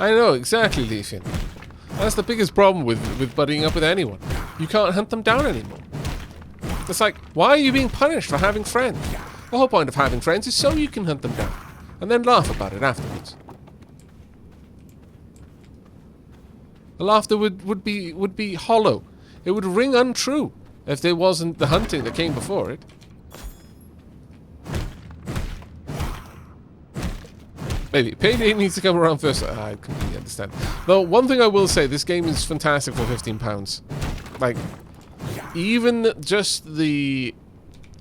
I know, exactly, Leafin. That's the biggest problem with buddying up with anyone. You can't hunt them down anymore. It's like, why are you being punished for having friends? The whole point of having friends is so you can hunt them down. And then laugh about it afterwards. The laughter would be hollow. It would ring untrue if there wasn't the hunting that came before it. Maybe. Payday needs to come around first. I completely understand. Though, one thing I will say, this game is fantastic for £15. Like, even just the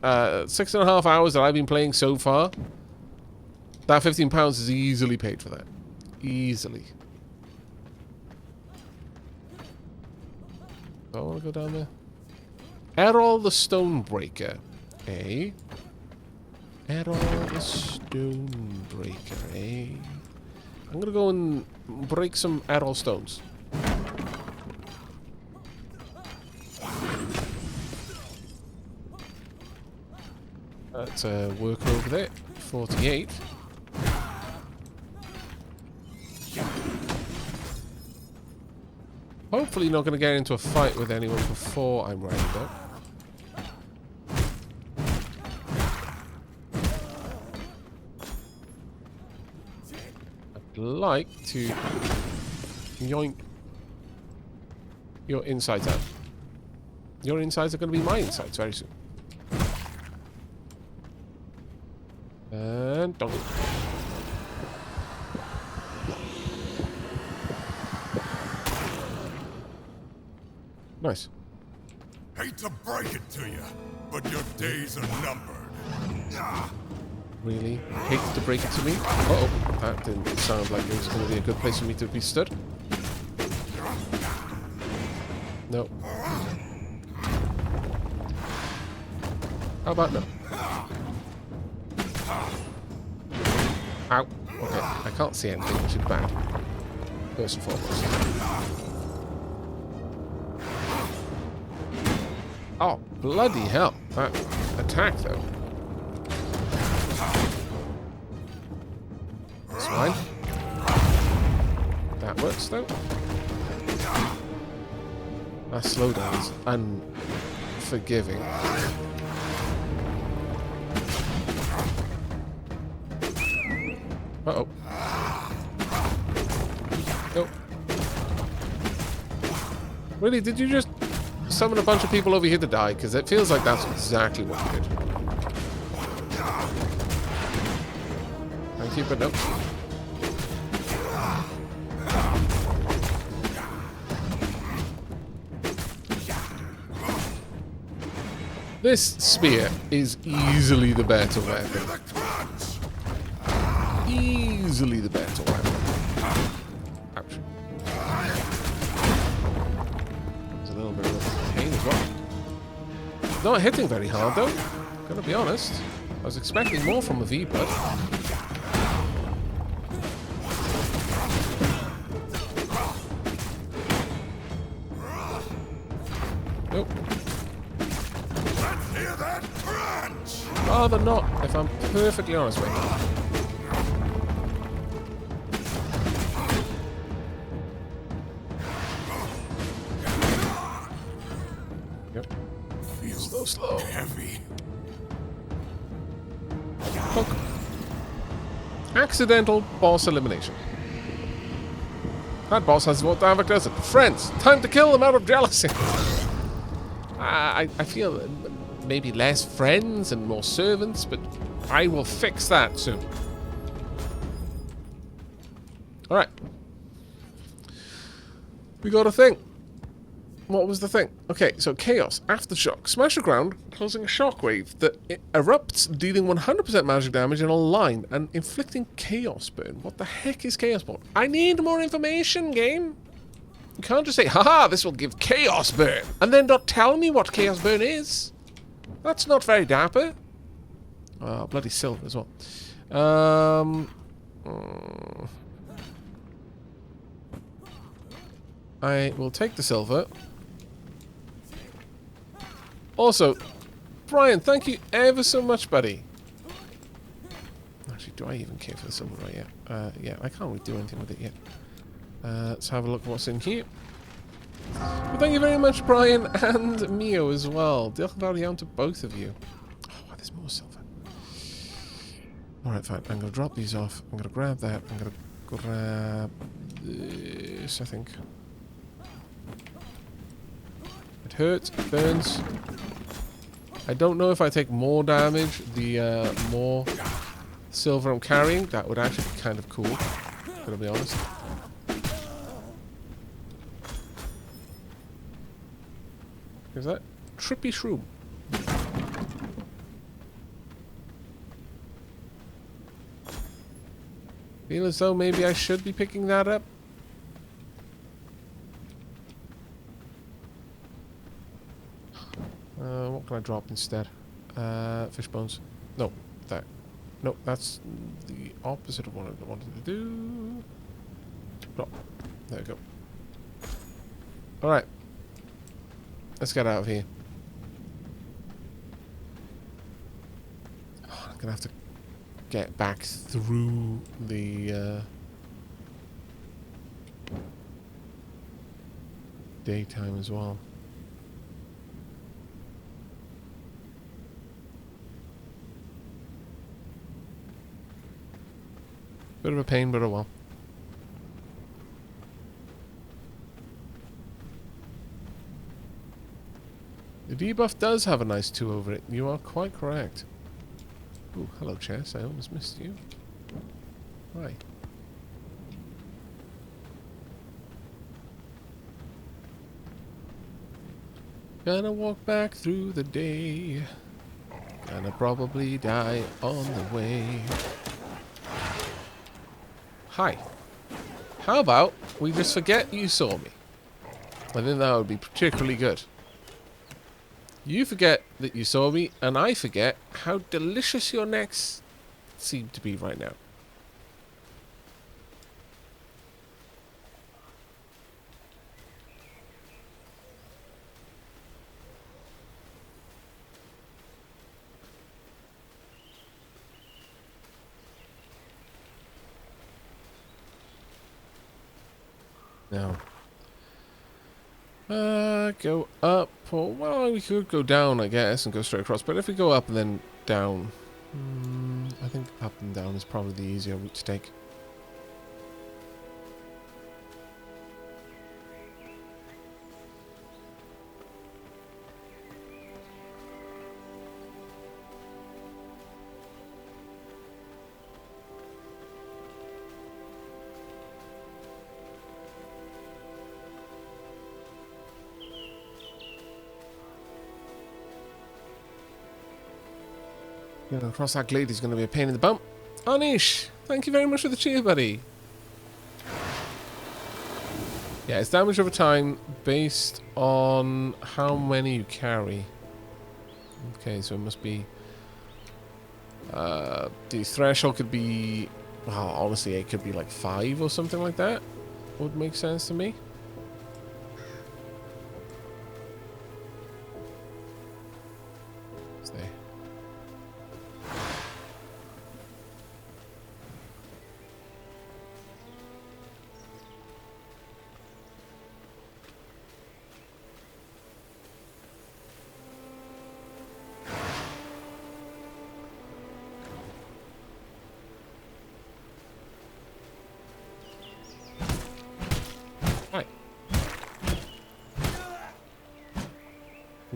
6.5 hours that I've been playing so far, that £15 is easily paid for that. Easily. Do I want to go down there? Errol the Stonebreaker. Eh? Errol the Stonebreaker, eh? I'm gonna go and break some Errol stones. That's a worker over there. 48. Hopefully not going to get into a fight with anyone before I'm ready, though. I'd like to yoink your insides out. Your insides are going to be my insides very soon. And don't. Nice. Hate to break it to you, but your days are numbered. Really? Hate to break it to me? Uh-oh. That didn't sound like it was going to be a good place for me to be stood. No. How about no? Ow. Okay, I can't see anything, which is bad. First and foremost. Oh, bloody hell. That attack, though. That's fine. That works, though. That slowdown is unforgiving. Uh-oh. Oh. Really, did you just summon a bunch of people over here to die? Because it feels like that's exactly what you did. Thank you, but no. This spear is easily the better weapon. Easily the better weapon. Ouch. There's a little bit of pain as well. Not hitting very hard though. Gotta be honest. I was expecting more from a V-Bud. Nope. Hear that crunch? Rather not, if I'm perfectly honest with you. Slow. Heavy. Poke. Accidental boss elimination. That boss has what Aavak does it. Friends, time to kill them out of jealousy. I feel maybe less friends and more servants, but I will fix that soon. Alright. We got a thing. What was the thing? Okay, so Chaos, Aftershock, smash the ground, causing a shockwave that erupts, dealing 100% magic damage in a line and inflicting Chaos Burn. What the heck is Chaos Burn? I need more information, game. You can't just say, haha, this will give Chaos Burn, and then not tell me what Chaos Burn is. That's not very dapper. Oh, bloody silver as well. I will take the silver. Also, Brian, thank you ever so much, buddy. Actually, do I even care for the silver right yet? Yeah, I can't really do anything with it yet. Let's have a look at what's in here. Well, thank you very much, Brian, and Mio as well. Diolch yn fawr iawn to both of you. Oh, there's more silver. Alright, fine. I'm going to drop these off. I'm going to grab that. I'm going to grab this, I think. It hurts. It burns. I don't know if I take more damage, the more silver I'm carrying. That would actually be kind of cool, gotta be honest. Is that trippy shroom? Feel as though maybe I should be picking that up. What can I drop instead? Fish bones. No, that. No, that's the opposite of what I wanted to do. Drop. There we go. Alright. Let's get out of here. Oh, I'm gonna have to get back through the daytime as well. Bit of a pain, but oh well. The debuff does have a nice 2 over it. You are quite correct. Ooh, hello, Chess. I almost missed you. Hi. Gonna walk back through the day. Gonna probably die on the way. Hi. How about we just forget you saw me? I think that would be particularly good. You forget that you saw me, and I forget how delicious your necks seem to be right now. Now, go up, or, well, we could go down, I guess, and go straight across, but if we go up and then down, I think up and down is probably the easier route to take. Going across that glade is going to be a pain in the bum. Anish, thank you very much for the cheer, buddy. Yeah, it's damage over time based on how many you carry. Okay, so it must be... the threshold could be... Well, honestly, it could be like 5 or something like that. Would make sense to me. Stay.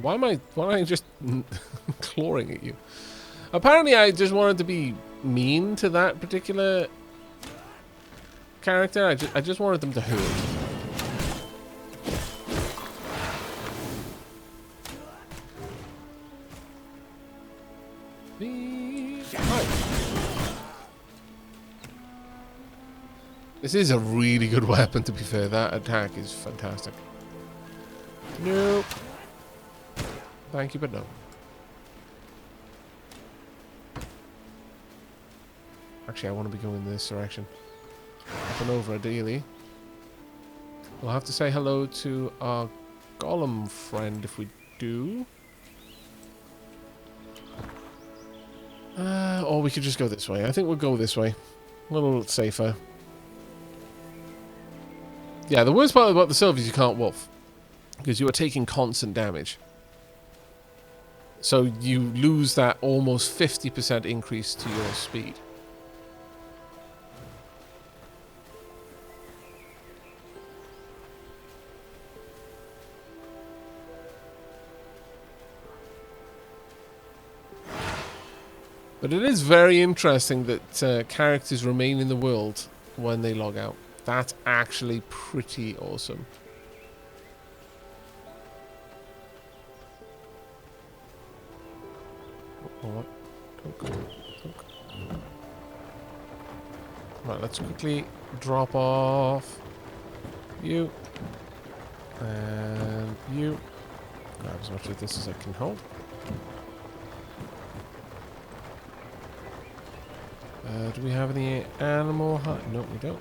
Why am I just clawing at you? Apparently I just wanted to be mean to that particular character. I just wanted them to hurt. This is a really good weapon, to be fair. That attack is fantastic. Nope. Thank you, but no. Actually, I want to be going in this direction. Up and over, ideally. We'll have to say hello to our golem friend if we do. Or we could just go this way. I think we'll go this way. A little safer. Yeah, the worst part about the silver is you can't wolf. Because you are taking constant damage. So you lose that almost 50% increase to your speed. But it is very interesting that characters remain in the world when they log out. That's actually pretty awesome. What? Right, let's quickly drop off you and you. Grab as much of this as I can hold. Do we have any animal hunt? No, we don't.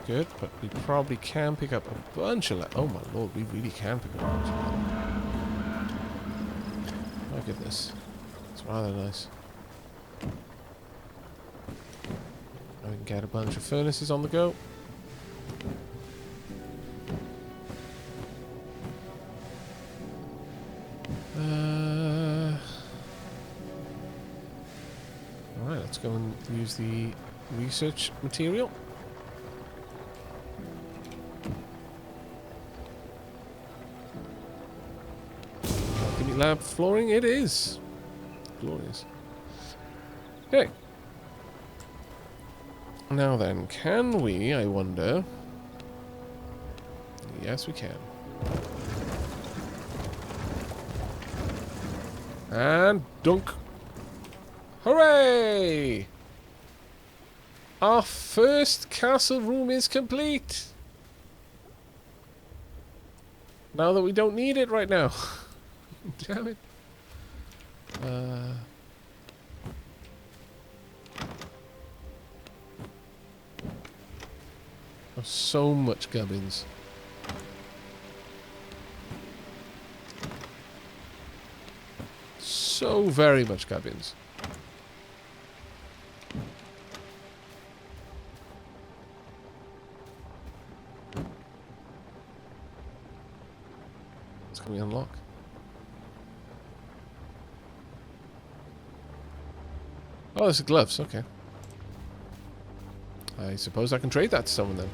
Good, but we probably can pick up a bunch of oh my lord, we really can pick up a bunch of leather. Look at this. It's rather nice. Now we can get a bunch of furnaces on the go. Alright, let's go and use the research material. Alchemy lab flooring, it is. Glorious. Okay. Now then, can we, I wonder... Yes, we can. And dunk. Hooray! Our first castle room is complete. Now that we don't need it right now. Damn it. Oh, so much gubbins. So very much gubbins. What can we unlock? Oh, there's gloves, okay. I suppose I can trade that to someone then.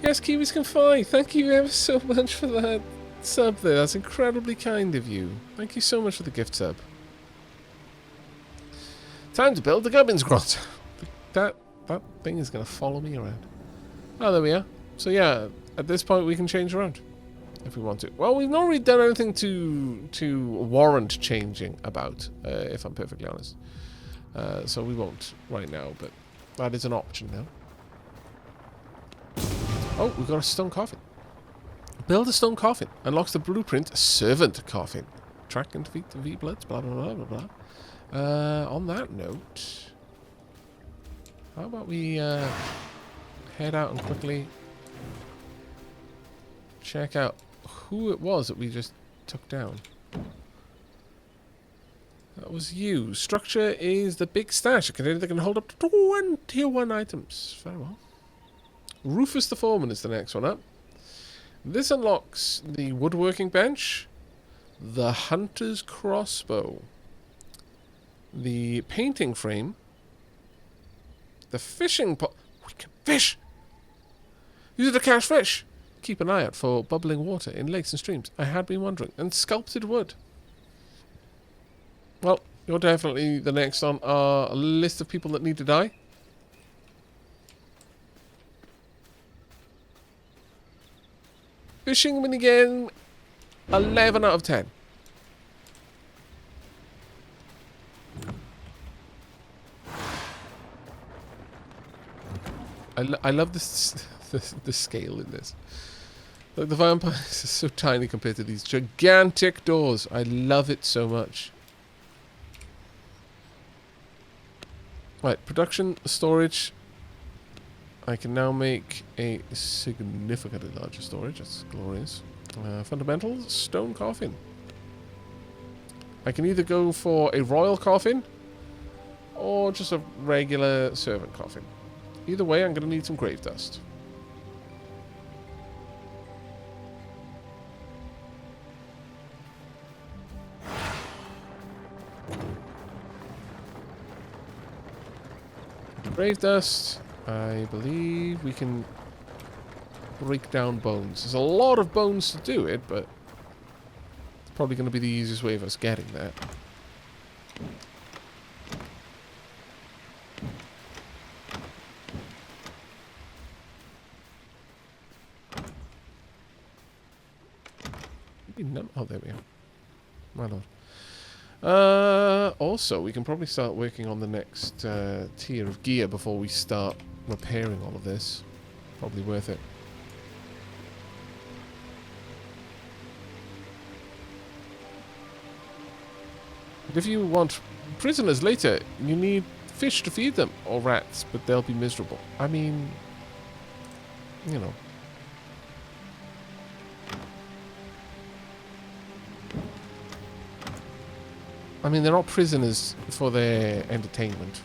Yes, Kiwis can fly. Thank you ever so much for that sub there. That's incredibly kind of you. Thank you so much for the gift sub. Time to build the Gubbins Grot. That thing is going to follow me around. Oh, there we are. So yeah, at this point we can change around. If we want to. Well, we've not really done anything to warrant changing about, if I'm perfectly honest. So we won't right now, but that is an option now. Oh, we've got a stone coffin. Build a stone coffin. Unlocks the blueprint servant coffin. Track and defeat the V-Bloods, blah, blah, blah, blah, blah. On that note, how about we head out and quickly check out who it was that we just took down. That was you. Structure is the big stash. A container that can hold up to 21 items. Very well. Rufus the Foreman is the next one up. This unlocks the woodworking bench, the hunter's crossbow, the painting frame, the fishing pot. We can fish! Use it to catch fish. Keep an eye out for bubbling water in lakes and streams. I had been wondering. And sculpted wood. Well, you're definitely the next on our list of people that need to die. Fishing minigame, 11 out of 10. I love this the scale in this. Like the vampires are so tiny compared to these gigantic doors. I love it so much. Right, production, storage. I can now make a significantly larger storage. That's glorious. Fundamentals, stone coffin. I can either go for a royal coffin or just a regular servant coffin. Either way, I'm going to need some grave dust. Grave dust. I believe we can break down bones. There's a lot of bones to do it, but it's probably going to be the easiest way of us getting there. Oh, there we are. My lord. Also, we can probably start working on the next tier of gear before we start repairing all of this. Probably worth it. But if you want prisoners later, you need fish to feed them, or rats, but they'll be miserable. I mean, you know. I mean, they're not prisoners for their entertainment.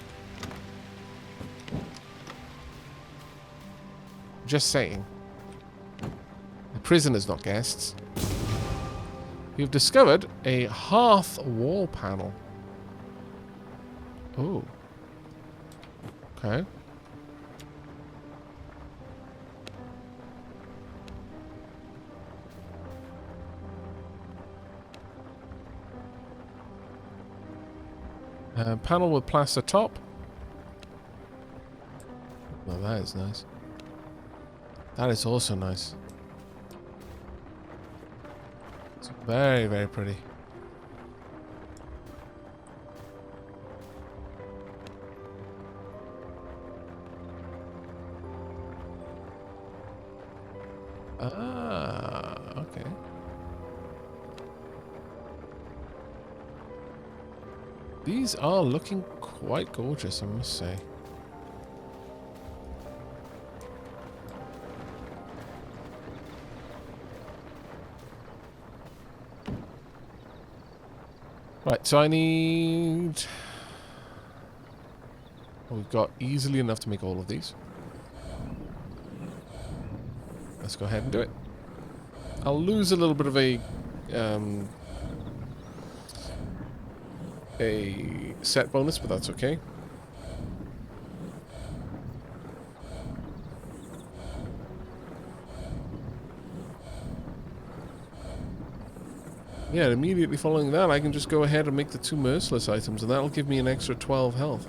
Just saying. The prisoners, not guests. We've discovered a hearth wall panel. Oh. Okay. Panel with plaster top. Well, that is nice. That is also nice. It's very, very pretty. Ah, okay. These are looking quite gorgeous, I must say. Right, so I need... We've got easily enough to make all of these. Let's go ahead and do it. I'll lose a little bit of a set bonus, but that's okay. Yeah, immediately following that, I can just go ahead and make the 2 merciless items, and that'll give me an extra 12 health.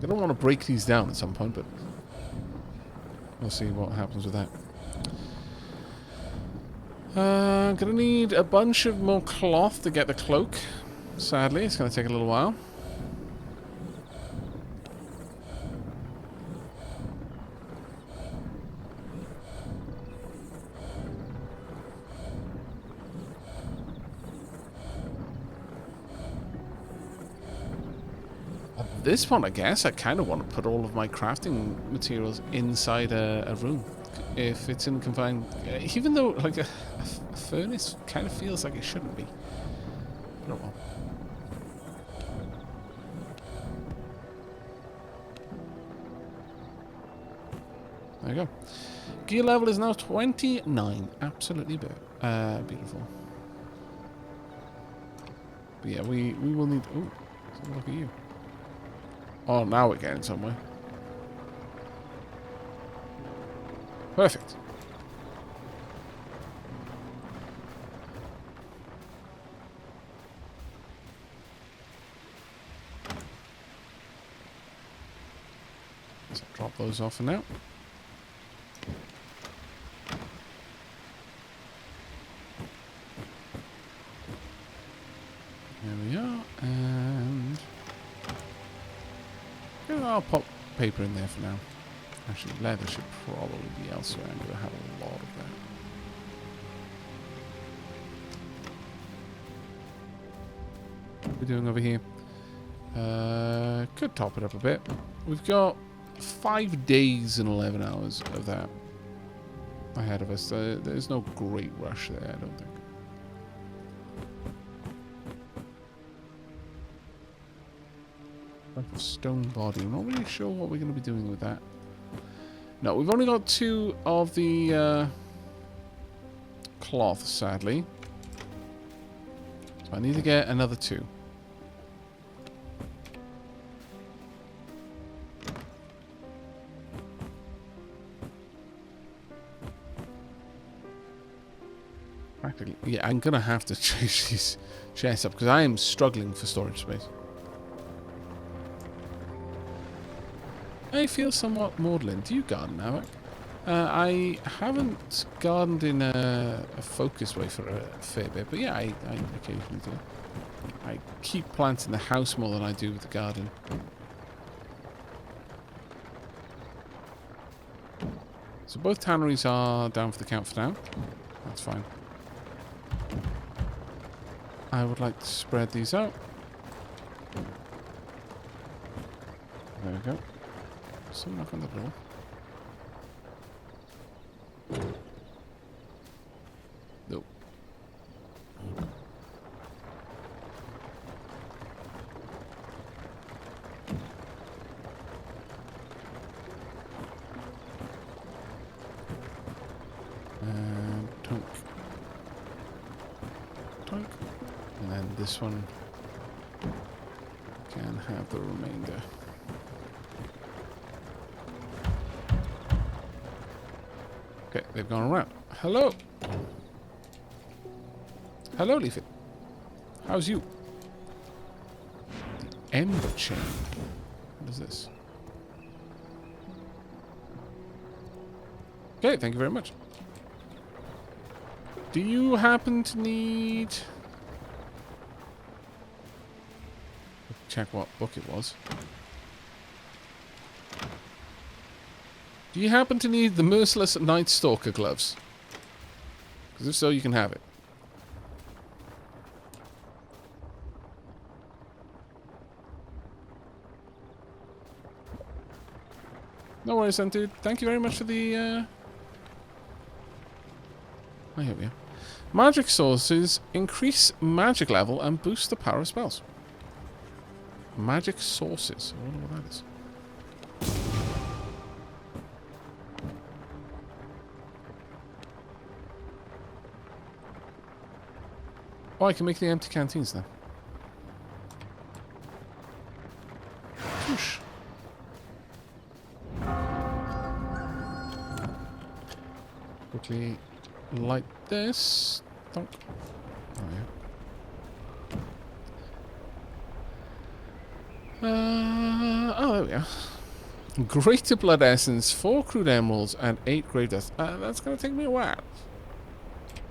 I don't want to break these down at some point, but we'll see what happens with that. I'm gonna need a bunch of more cloth to get the cloak. Sadly, it's gonna take a little while. At this point, I guess I kind of want to put all of my crafting materials inside a room. If it's in confined, even though like a furnace kind of feels like it shouldn't be. I don't know. There you go. Gear level is now 29. Absolutely beautiful. But yeah, we will need. Oh, look at you. Oh, now we're getting somewhere. Perfect. Let's drop those off for now. There we are, and I'll pop paper in there for now. Actually, leather should probably be elsewhere. I'm going to have a lot of that. What are we doing over here? Could top it up a bit. We've got 5 days and 11 hours of that ahead of us. There's no great rush there, I don't think. Stone body. I'm not really sure what we're going to be doing with that. No, we've only got 2 of the cloth, sadly. So I need to get another 2. Practically, yeah, I'm going to have to change these chests up because I am struggling for storage space. I feel somewhat maudlin. Do you garden, Aavak? I haven't gardened in a focused way for a fair bit, but yeah, I occasionally do. I keep planting the house more than I do with the garden. So both tanneries are down for the count for now. That's fine. I would like to spread these out. There we go. Some knock on the door. Nope. Tunk. Tunk. And then this one can have the remainder. Okay, they've gone around. Hello. Hello, Leafy. How's you? The Ember Chain. What is this? Okay, thank you very much. Do you happen to need... Check what book it was. Do you happen to need the Merciless Night Stalker gloves? Because if so, you can have it. No worries then, dude. Thank you very much for the... Oh, here we are. Magic sources increase magic level and boost the power of spells. Magic sources. I wonder what that is. Oh, I can make the empty canteens now. Whoosh. Quickly light this. Thunk. Oh, yeah. Oh, there we are. Greater Blood Essence, 4 Crude Emeralds, and 8 Grey Dust. That's going to take me a while.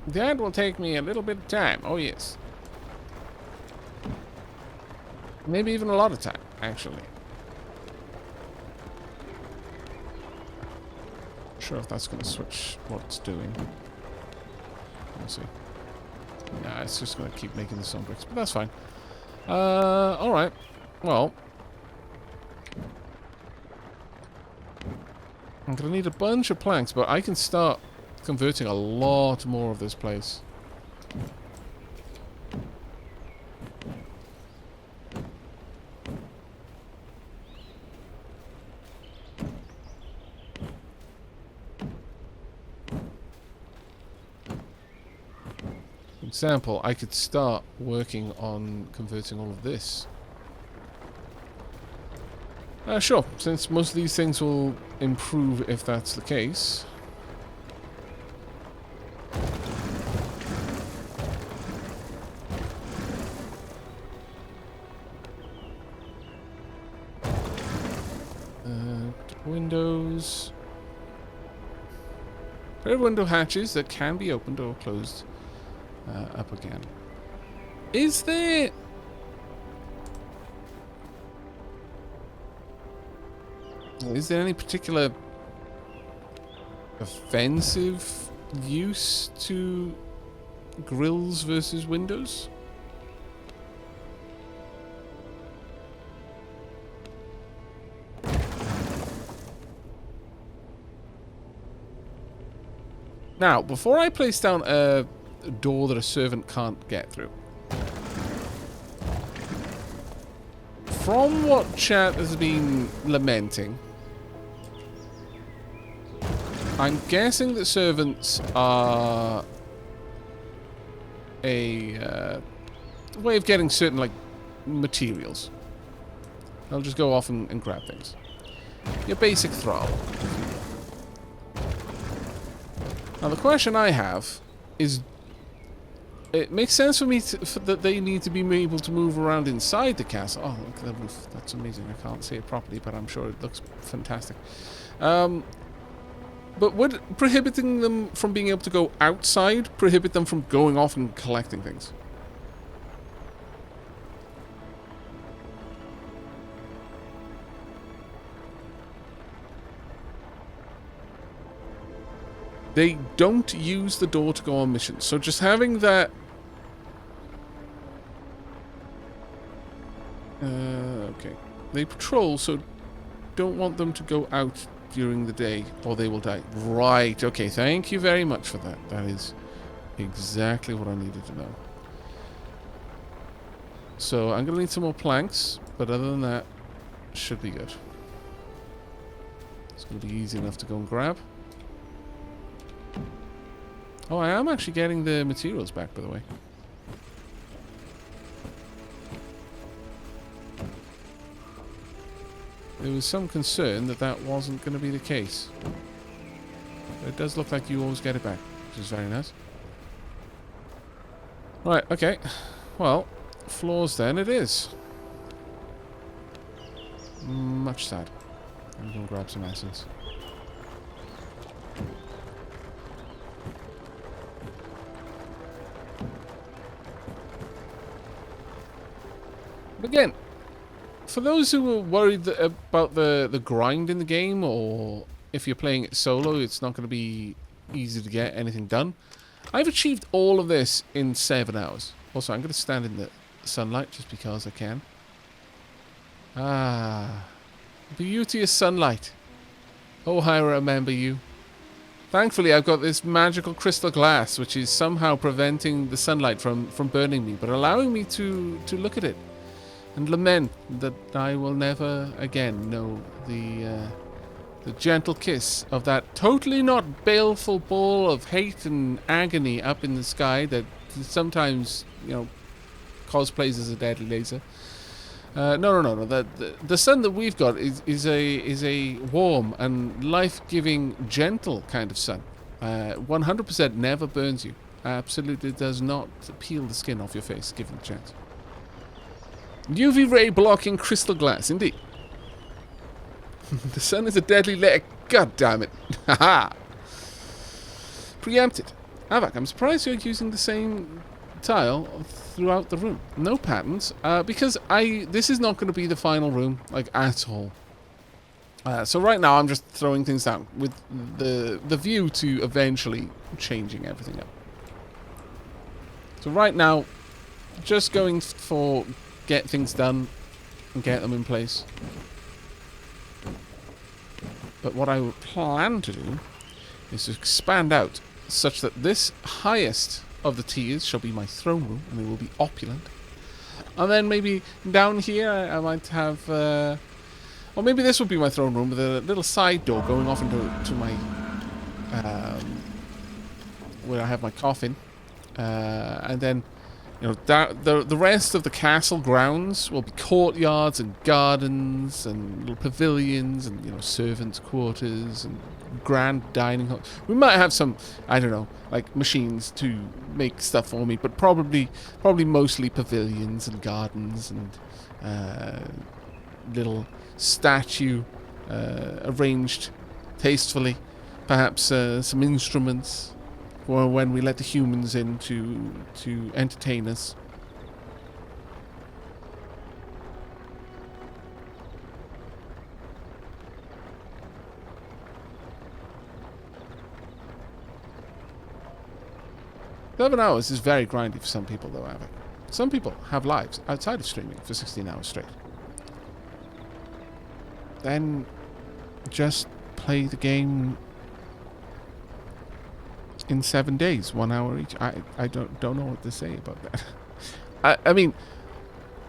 That will take me a little bit of time. Oh, yes. Maybe even a lot of time, actually. Not sure if that's going to switch what it's doing. We'll see. Nah, it's just going to keep making the stone bricks, but that's fine. Alright. Well. I'm going to need a bunch of planks, but I can start converting a lot more of this place. For example, I could start working on converting all of this. Sure, since most of these things will improve if that's the case. Windows. There are window hatches that can be opened or closed up again. Is there... Is there any particular offensive use to grills versus windows? Now, before I place down a door that a servant can't get through, from what chat has been lamenting, I'm guessing that servants are a way of getting certain, like, materials. They'll just go off and grab things. Your basic thrall. Now, the question I have is, it makes sense for me that they need to be able to move around inside the castle. Oh, look at the roof. That's amazing. I can't see it properly, but I'm sure it looks fantastic. But would prohibiting them from being able to go outside prohibit them from going off and collecting things? They don't use the door to go on missions, so just having that... okay. They patrol, so don't want them to go out during the day, or they will die. Right, okay, thank you very much for that. That is exactly what I needed to know. So, I'm going to need some more planks, but other than that, should be good. It's going to be easy enough to go and grab. Oh, I am actually getting the materials back, by the way. There was some concern that that wasn't going to be the case. But it does look like you always get it back, which is very nice. Right, okay. Well, floors then it is. Much sad. I'm going to grab some essence. Again, for those who are worried about the grind in the game, or if you're playing it solo, it's not going to be easy to get anything done. I've achieved all of this in 7 hours. Also, I'm going to stand in the sunlight just because I can. Ah, beauteous sunlight. Oh, I remember you. Thankfully, I've got this magical crystal glass, which is somehow preventing the sunlight from burning me, but allowing me to look at it. And lament that I will never again know the gentle kiss of that totally not baleful ball of hate and agony up in the sky that sometimes, you know, cosplays as a deadly laser. No. The sun that we've got is a warm and life-giving, gentle kind of sun. 100% never burns you. Absolutely does not peel the skin off your face, given the chance. UV ray blocking crystal glass, indeed. The sun is a deadly layer. God damn it. Haha. Preempted. Aavak, I'm surprised you're using the same tile throughout the room. No patterns, because this is not going to be the final room, like, at all. So right now I'm just throwing things down with the view to eventually changing everything up. So right now, just going for get things done and get them in place. But what I will plan to do is to expand out such that this highest of the tiers shall be my throne room, and it will be opulent. And then maybe down here I might have, or maybe this will be my throne room with a little side door going off into my, where I have my coffin, and then, you know, the rest of the castle grounds will be courtyards and gardens and little pavilions and, you know, servants' quarters and grand dining hall. We might have some, I don't know, like machines to make stuff for me, but probably mostly pavilions and gardens and little statue arranged tastefully. Perhaps some instruments. Or when we let the humans in to entertain us. Seven hours is very grindy for some people, though, Aavak. Some people have lives outside of streaming for 16 hours straight. Then just play the game in 7 days, 1 hour each. I don't know what to say about that. I mean,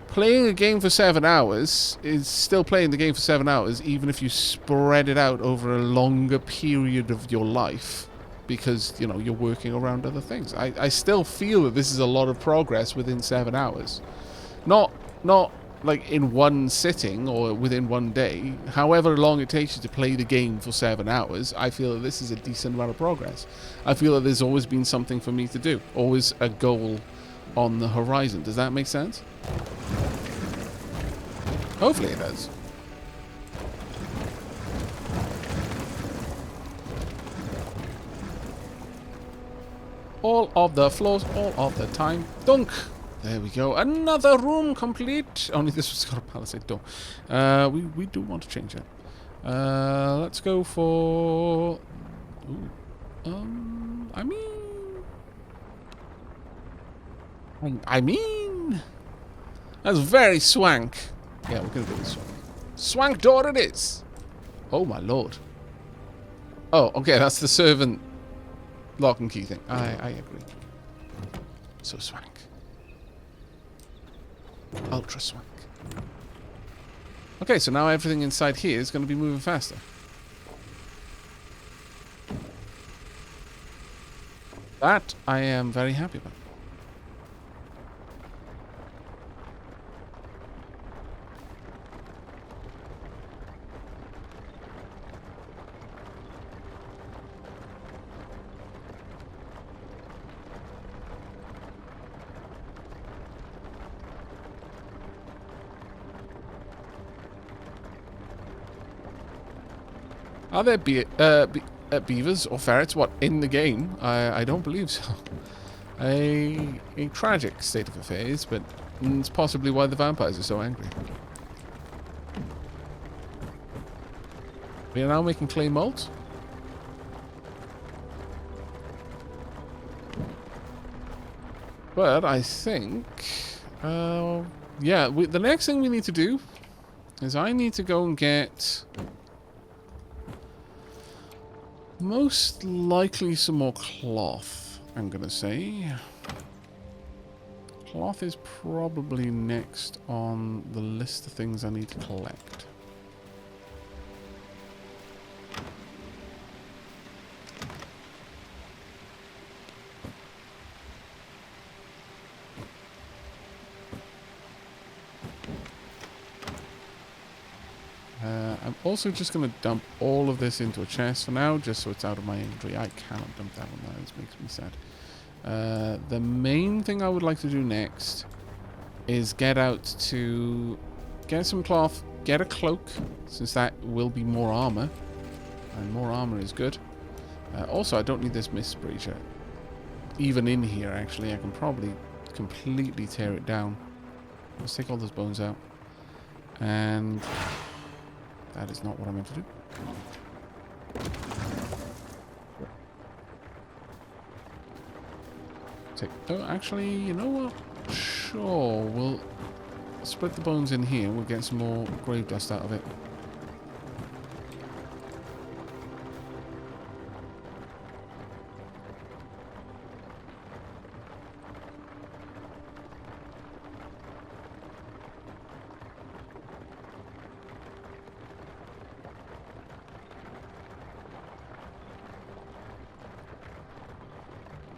playing a game for 7 hours is still playing the game for 7 hours, even if you spread it out over a longer period of your life, because, you know, you're working around other things. I still feel that this is a lot of progress within 7 hours. Not like in one sitting or within one day. However long it takes you to play the game for 7 hours, I feel that this is a decent amount of progress. I feel that there's always been something for me to do. Always a goal on the horizon. Does that make sense? Hopefully it does. All of the floors, all of the time. Dunk! There we go. Another room complete. Only this one's got a palisade door. We do want to change it. Let's go for... Ooh. I mean... That's very swank. Yeah, we're going to go with swank. Swank door it is! Oh, my lord. Oh, okay, that's the servant lock and key thing. I agree. So swank. Ultra swank. Okay, so now everything inside here is going to be moving faster. That I am very happy about. Are there beavers or ferrets? What, in the game? I don't believe so. A tragic state of affairs, but it's possibly why the vampires are so angry. We are now making clay malt. But I think... yeah, the next thing we need to do is I need to go and get... most likely some more cloth, I'm going to say. Cloth is probably next on the list of things I need to collect. I'm also just going to dump all of this into a chest for now, just so it's out of my inventory. I cannot dump that one, that makes me sad. The main thing I would like to do next is get out to get some cloth, get a cloak, since that will be more armor, and more armor is good. Also, I don't need this mist breacher. Even in here, actually, I can probably completely tear it down. Let's take all those bones out. And... that is not what I meant to do. Oh, actually, you know what? Sure, we'll split the bones in here. We'll get some more grave dust out of it.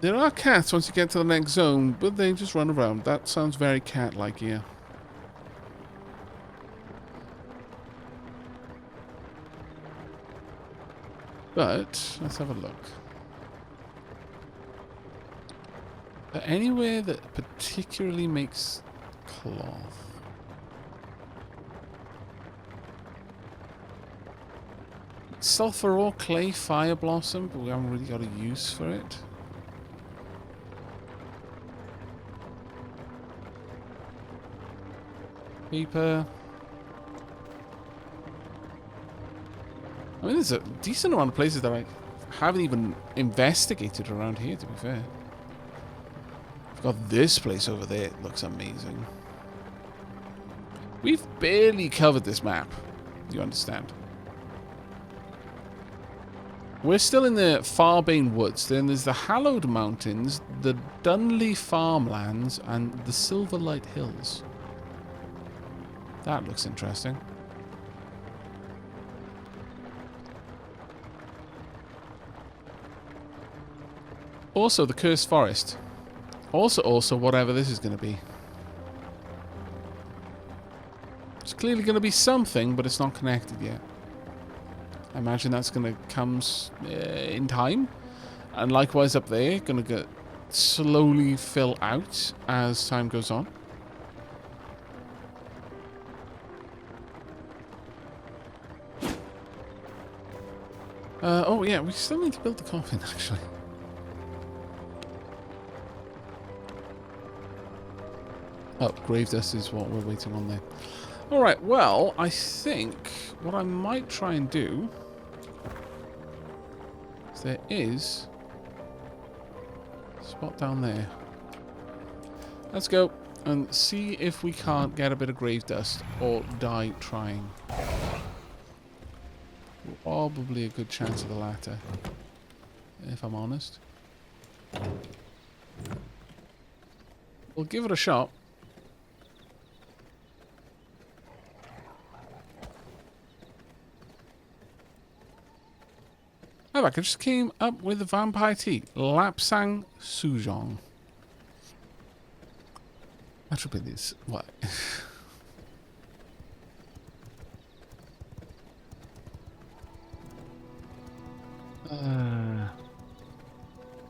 There are cats once you get to the next zone, but they just run around. That sounds very cat-like, yeah. But, let's have a look. Anywhere that particularly makes cloth. Sulfur ore, clay, fire blossom, but we haven't really got a use for it. Paper. I mean, there's a decent amount of places that I haven't even investigated around here, to be fair. I've got this place over there. It looks amazing. We've barely covered this map. You understand? We're still in the Farbane Woods. Then there's the Hallowed Mountains, the Dunley Farmlands, and the Silverlight Hills. That looks interesting. Also, the Cursed Forest. Also, whatever this is going to be. It's clearly going to be something, but it's not connected yet. I imagine that's going to come in time. And likewise up there, going to slowly fill out as time goes on. Oh yeah, we still need to build the coffin, actually. Oh, grave dust is what we're waiting on there. Alright, well, I think what I might try and do is there is a spot down there. Let's go and see if we can't get a bit of grave dust or die trying. Probably a good chance of the latter, if I'm honest. We'll give it a shot. Aavak, I just came up with the vampire tea. Lapsang Sujong. Attributes. What?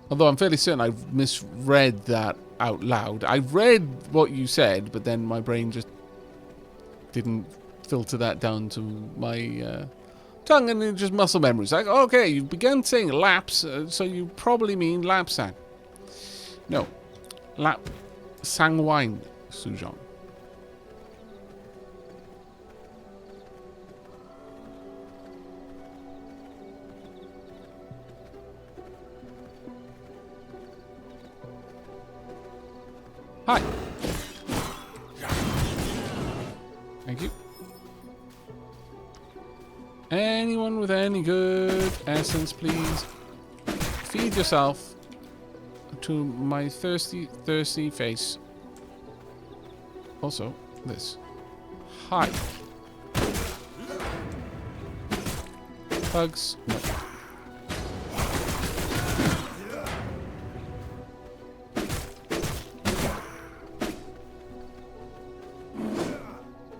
Although I'm fairly certain I've misread that out loud. I read what you said, but then my brain just didn't filter that down to my tongue, and it just muscle memory. It's like, okay, you began saying laps, so you probably mean lapsang. No. Lap Sangwine Sujong. Hi. Thank you. Anyone with any good essence, please? Feed yourself to my thirsty, thirsty face. Also, this. Hi. Bugs. No.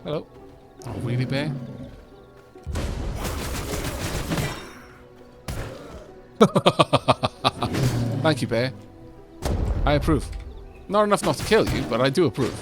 Hello. Oh, really, bear? Thank you, bear. I approve. Not enough not to kill you, but I do approve.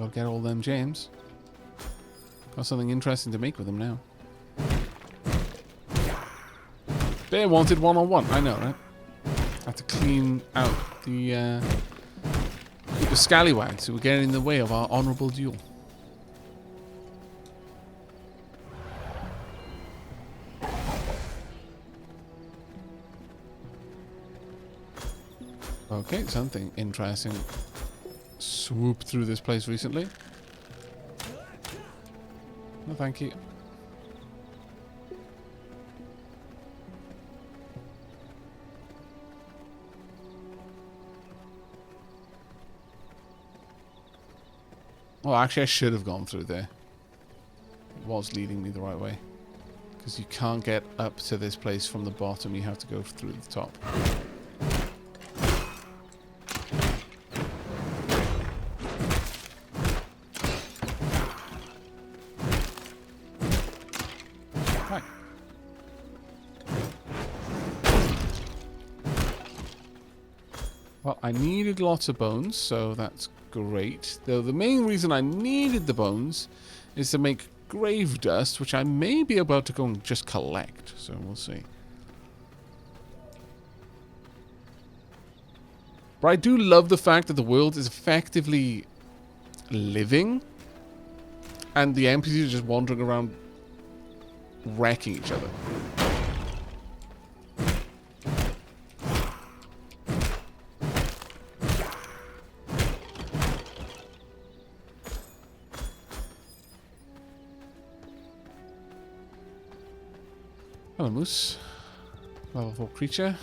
I'll get all them gems. Got something interesting to make with them now. Bear wanted one-on-one. I know, right? I have to clean out the scallywags who were getting in the way of our honourable duel. Okay, something interesting swooped through this place recently. No, thank you. Well, actually, I should have gone through there. It was leading me the right way. Because you can't get up to this place from the bottom. You have to go through the top. Well, I needed lots of bones, so that's great. Though the main reason I needed the bones is to make grave dust, which I may be about to go and just collect. So we'll see. But I do love the fact that the world is effectively living, and the NPCs are just wandering around wrecking each other. Hello, Moose. Level 4 creature.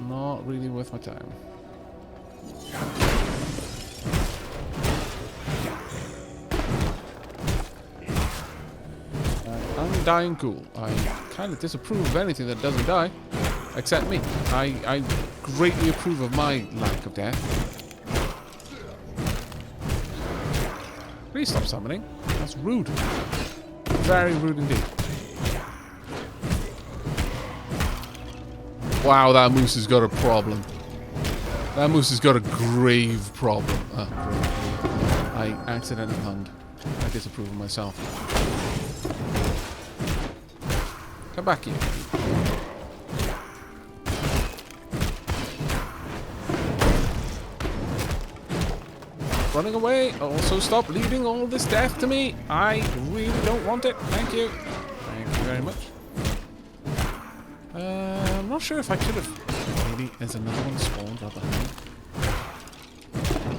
Not really worth my time. Undying Ghoul. I kind of disapprove of anything that doesn't die. Except me. I greatly approve of my lack of death. Please stop summoning. That's rude. Very rude indeed. Wow, that moose has got a problem. That moose has got a grave problem. Grave. I accidentally hung. I disapprove of myself. Come back here. Running away. Also, stop leaving all this death to me. I really don't want it. Thank you. Thank you very much. I'm not sure if I could have. Maybe there's another one spawned right behind.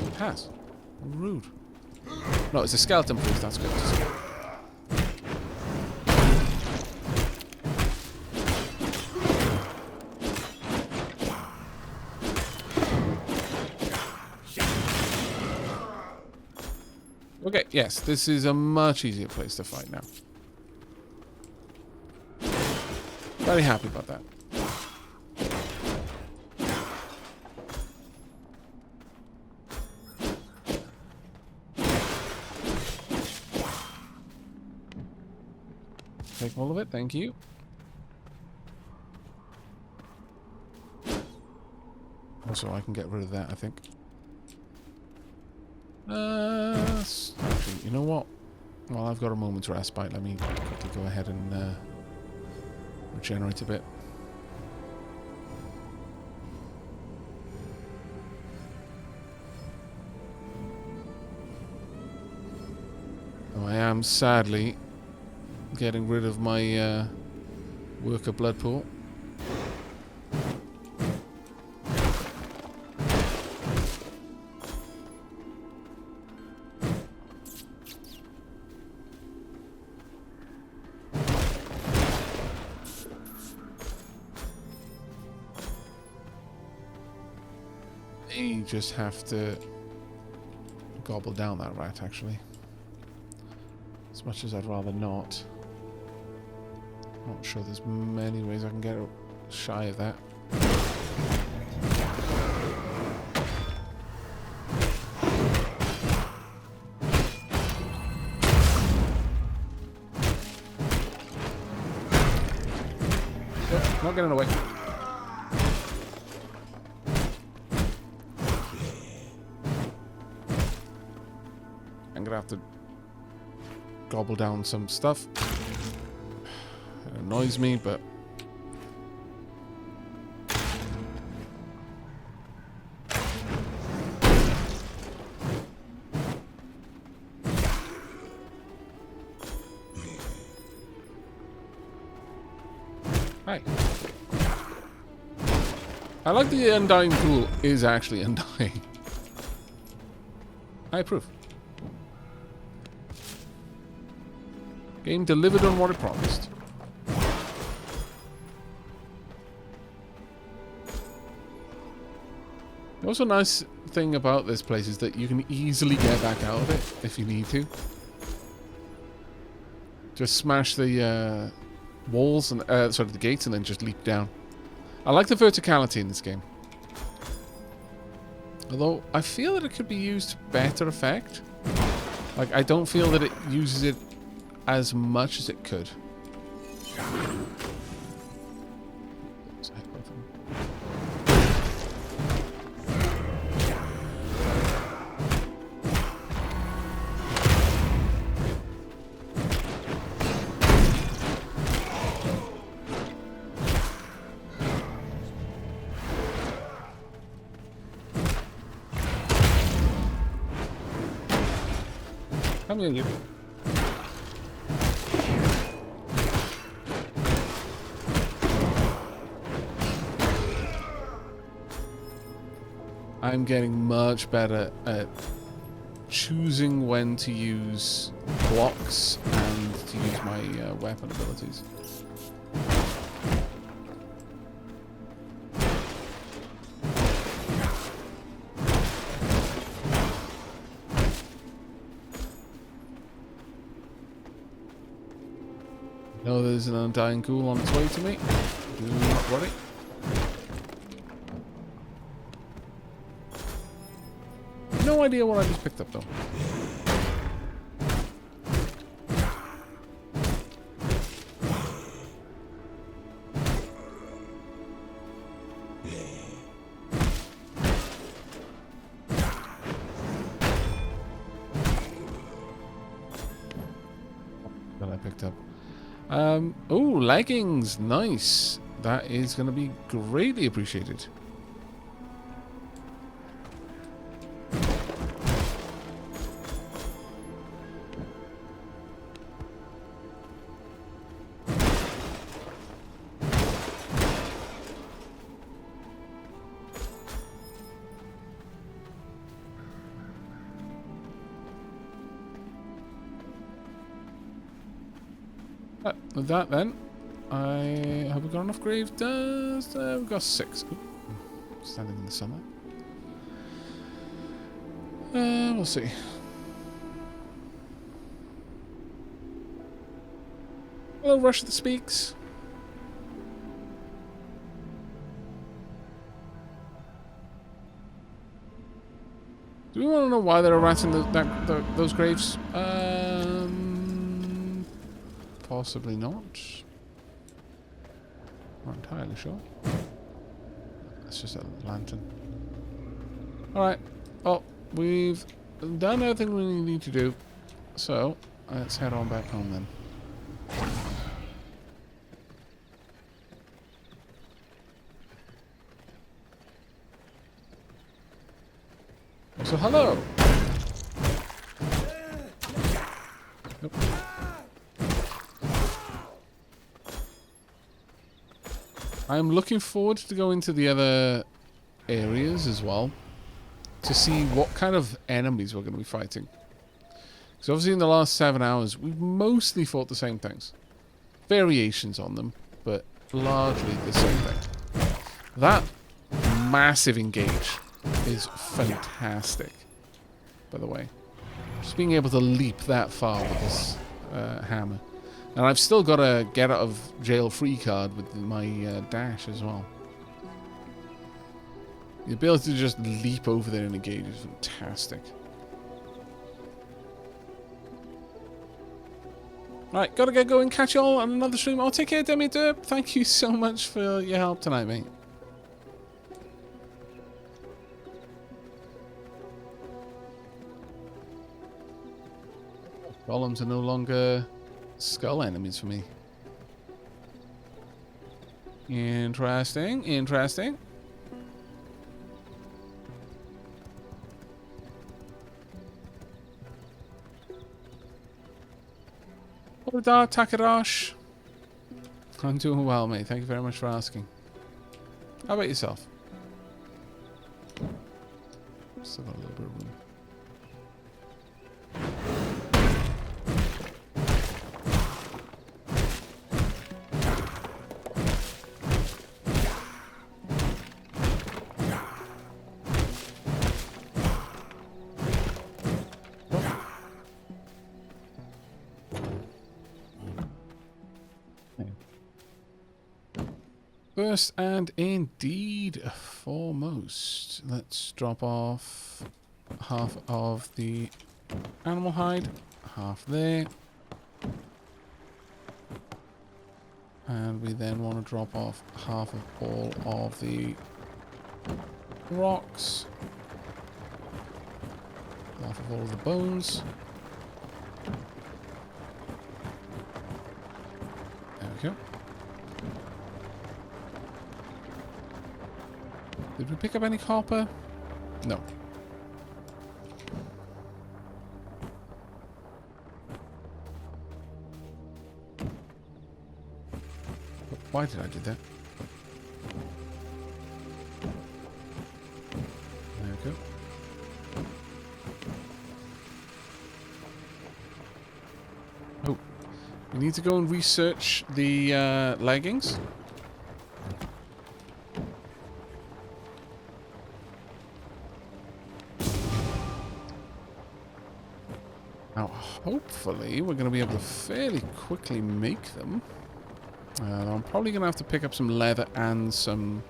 It has. Rude. No, it's a skeleton priest. That's good to see. Okay, yes, this is a much easier place to fight now. Very happy about that. Take all of it, thank you. Also, I can get rid of that, I think. Actually, you know what? Well, I've got a moment's respite. Let me quickly go ahead and regenerate a bit. Oh, I am sadly getting rid of my worker blood pool. You just have to gobble down that rat, actually. As much as I'd rather not. Not sure there's many ways I can get shy of that. Nope, not getting away. I'm gonna have to gobble down some stuff. It annoys me, but hi. I like the Undying Ghoul is actually undying. I approve. Game delivered on what it promised. The also nice thing about this place is that you can easily get back out of it if you need to. Just smash the walls and sorry, the gates, and then just leap down. I like the verticality in this game. Although I feel that it could be used to better effect. Like, I don't feel that it uses it as much as it could. Come here, you. I'm getting much better at choosing when to use blocks and to use my weapon abilities. No, there's an undying ghoul on its way to me. Do not worry. No idea what I just picked up though. That I picked up. Oh, leggings, nice. That is going to be greatly appreciated. With that then, have we got enough grave dust? We've got 6. Ooh, standing in the sunlight. We'll see. Hello, Rush that speaks. Do we want to know why there are rats in those graves? Possibly not. Not entirely sure. That's just a lantern. Alright. Oh, we've done everything we need to do. So, let's head on back home then. So, hello! Nope. I'm looking forward to go into the other areas as well to see what kind of enemies we're going to be fighting. Because obviously in the last 7 hours, we've mostly fought the same things. Variations on them, but largely the same thing. That massive engage is fantastic, by the way. Just being able to leap that far with this hammer. And I've still got a get out of jail free card with my dash as well. The ability to just leap over there and engage is fantastic. Right, gotta get going. Catch you all on another stream. I'll take care, Demi Derp. Thank you so much for your help tonight, mate. Golems are no longer skull enemies for me. Interesting, interesting. Hola, Takarash. I'm doing well, mate. Thank you very much for asking. How about yourself? Still got a little bit of room. First and indeed foremost, let's drop off half of the animal hide, half there, and we then want to drop off half of all of the rocks, half of all of the bones. There we go. Did we pick up any copper? No. Why did I do that? There we go. Oh, we need to go and research the leggings. Now, hopefully, we're going to be able to fairly quickly make them. I'm probably going to have to pick up some leather and some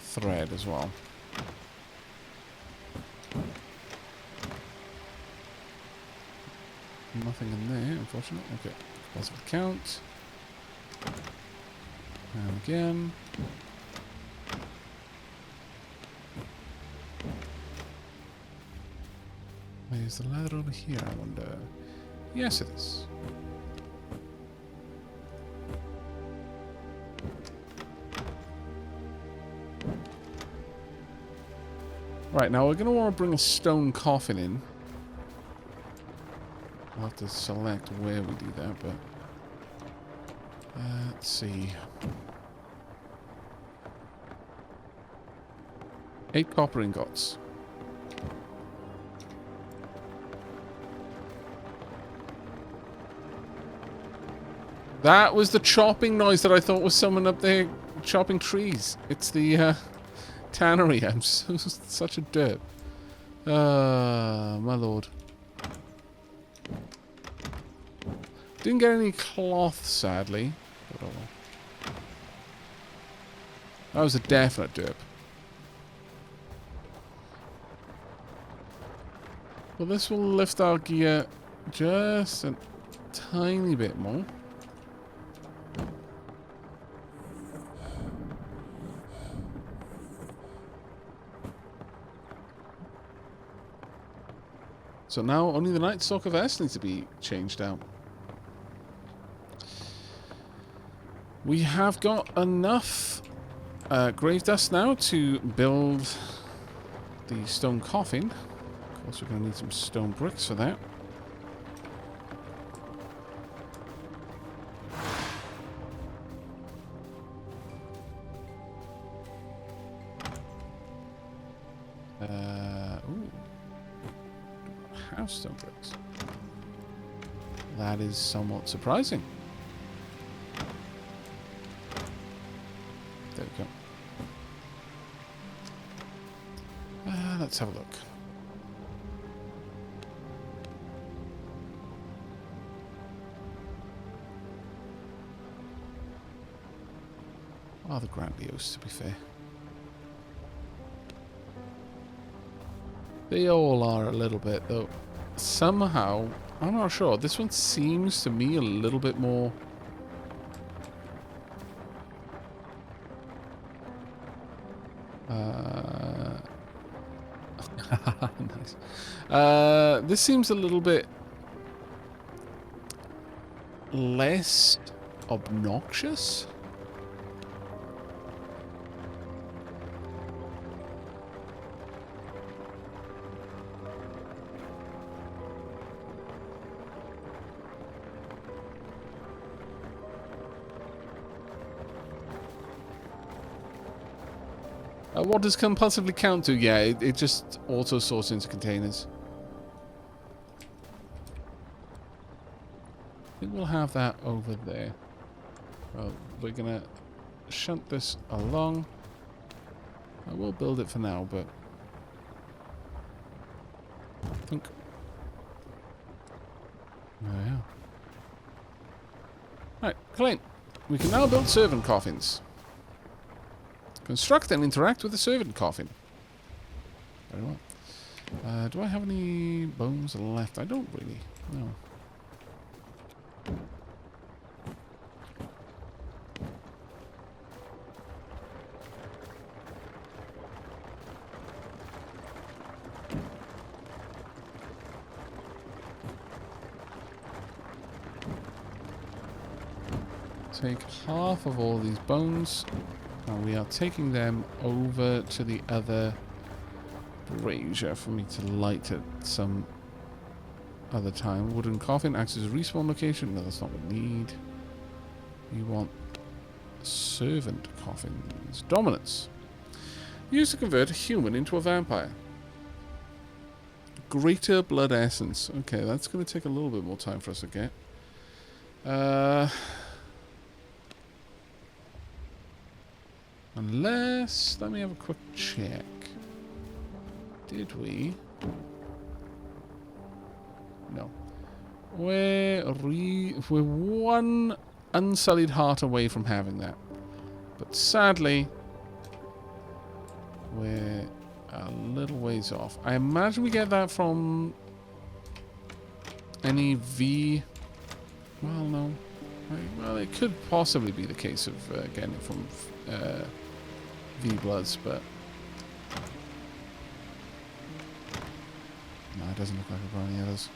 thread as well. Nothing in there, unfortunately. Okay, positive count. And again. Is the leather over here, I wonder? Yes, it is. Right, now we're going to want to bring a stone coffin in. I'll have to select where we do that, but... let's see. 8 copper ingots. That was the chopping noise that I thought was someone up there chopping trees. It's the tannery. I'm such a derp. My lord. Didn't get any cloth, sadly. But oh well. That was a definite derp. Well, this will lift our gear just a tiny bit more. So now only the Night Stalker vest needs to be changed out. We have got enough grave dust now to build the stone coffin. Of course, we're going to need some stone bricks for that. Ooh. Have stone bricks. That is somewhat surprising. There we go. Let's have a look. Oh, the grandiose, to be fair. They all are a little bit, though. Somehow, I'm not sure. This one seems to me a little bit more... nice. This seems a little bit less obnoxious. What does compulsively count to? Yeah, it just auto-sorts into containers. I think we'll have that over there. Well, we're going to shunt this along. I will build it for now, but... I think... There we are. Right, clean. We can now build servant coffins. Construct and interact with the servant coffin. Very well. Do I have any bones left? I don't really. No. Take half of all these bones. And we are taking them over to the other brazier for me to light at some other time. Wooden coffin acts as a respawn location. No, that's not what we need. We want servant coffins. Dominance. Used to convert a human into a vampire. Greater blood essence. Okay, that's going to take a little bit more time for us to get. Unless... Let me have a quick check. Did we? No. We're one unsullied heart away from having that. But sadly, we're a little ways off. I imagine we get that from any V. Well, no. Well, it could possibly be the case of getting it from V Bloods, but no, it doesn't look like I've got any others.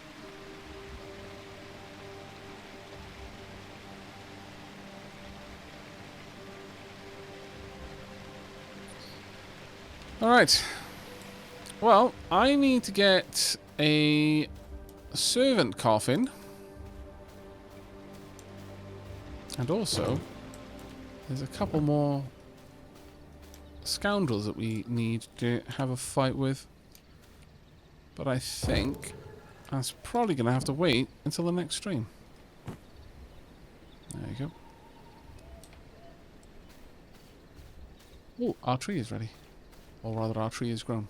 Alright. Well, I need to get a servant coffin. And also, there's a couple more scoundrels that we need to have a fight with. But I think that's probably going to have to wait until the next stream. There you go. Oh, our tree is ready. Or rather, our tree is grown.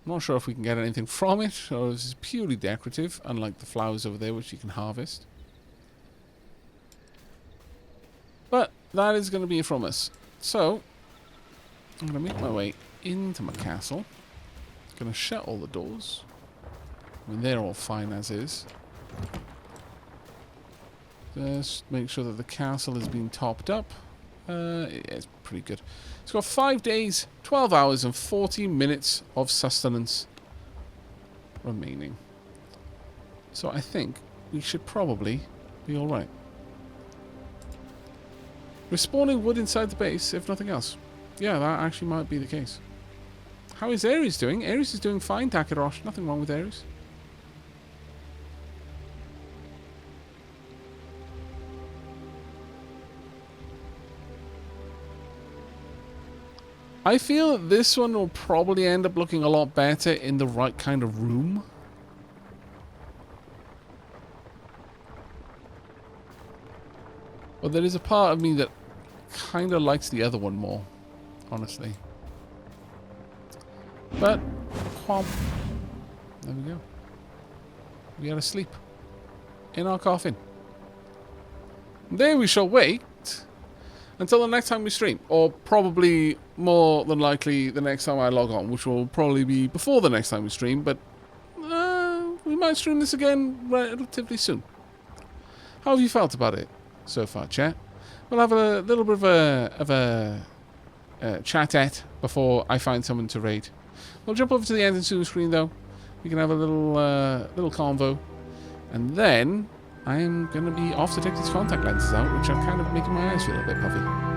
I'm not sure if we can get anything from it, or if it's purely decorative, unlike the flowers over there, which you can harvest. But that is going to be it from us. So, I'm going to make my way into my castle. Going to shut all the doors. I mean, they're all fine as is. Just make sure that the castle is being topped up. It's pretty good. It's got 5 days, 12 hours and 40 minutes of sustenance remaining. So I think we should probably be alright. We're spawning wood inside the base, if nothing else. Yeah, that actually might be the case. How is Ares doing? Ares is doing fine, Takarosh. Nothing wrong with Ares. I feel that this one will probably end up looking a lot better in the right kind of room. But there is a part of me that kind of likes the other one more, honestly. But, there we go. We are asleep. In our coffin. There we shall wait until the next time we stream. Or probably more than likely the next time I log on, which will probably be before the next time we stream, but we might stream this again relatively soon. How have you felt about it so far, chat? We'll have a little bit of a chat-at before I find someone to raid. We'll jump over to the end and soon screen though. We can have a little convo. And then I'm going to be off to take these contact lenses out, which are kind of making my eyes feel a bit puffy.